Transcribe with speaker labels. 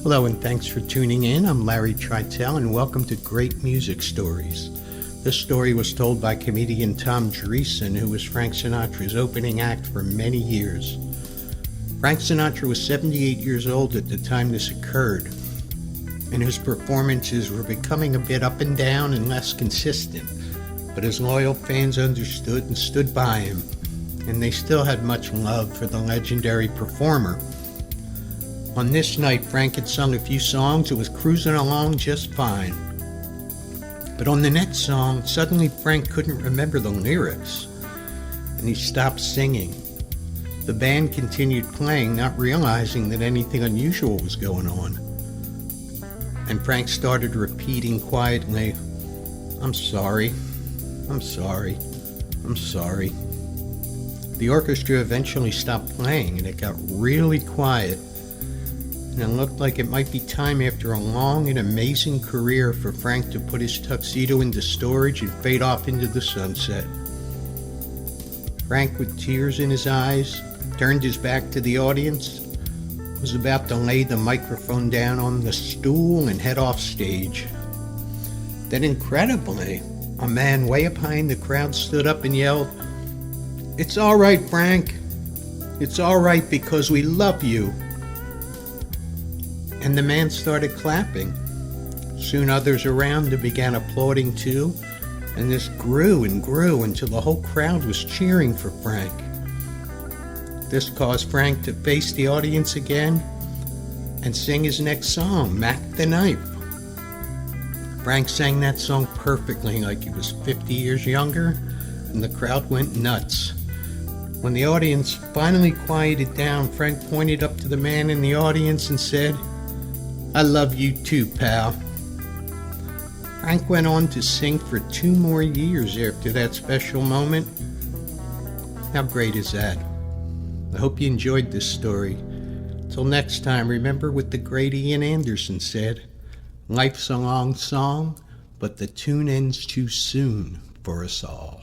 Speaker 1: Hello and thanks for tuning in. I'm Larry Tritel and welcome to Great Music Stories. This story was told by comedian Tom Dreesen, who was Frank Sinatra's opening act for many years. Frank Sinatra was 78 years old at the time this occurred, and his performances were becoming a bit up and down and less consistent, but his loyal fans understood and stood by him, and they still had much love for the legendary performer. On this night, Frank had sung a few songs and was cruising along just fine. But on the next song, suddenly Frank couldn't remember the lyrics, and he stopped singing. The band continued playing, not realizing that anything unusual was going on. And Frank started repeating quietly, "I'm sorry, I'm sorry, I'm sorry." The orchestra eventually stopped playing, and it got really quiet. And it looked like it might be time, after a long and amazing career, for Frank to put his tuxedo into storage and fade off into the sunset. Frank, with tears in his eyes, turned his back to the audience, was about to lay the microphone down on the stool and head off stage. Then incredibly, a man way up behind the crowd stood up and yelled, "It's all right, Frank. It's all right because we love you." And the man started clapping. Soon others around him began applauding too, and this grew and grew until the whole crowd was cheering for Frank. This caused Frank to face the audience again and sing his next song, "Mac the Knife." Frank sang that song perfectly, like he was 50 years younger, and the crowd went nuts. When the audience finally quieted down, Frank pointed up to the man in the audience and said, "I love you too, pal." Frank went on to sing for 2 more years after that special moment. How great is that? I hope you enjoyed this story. Till next time, remember what the great Ian Anderson said, "Life's a long song, but the tune ends too soon for us all."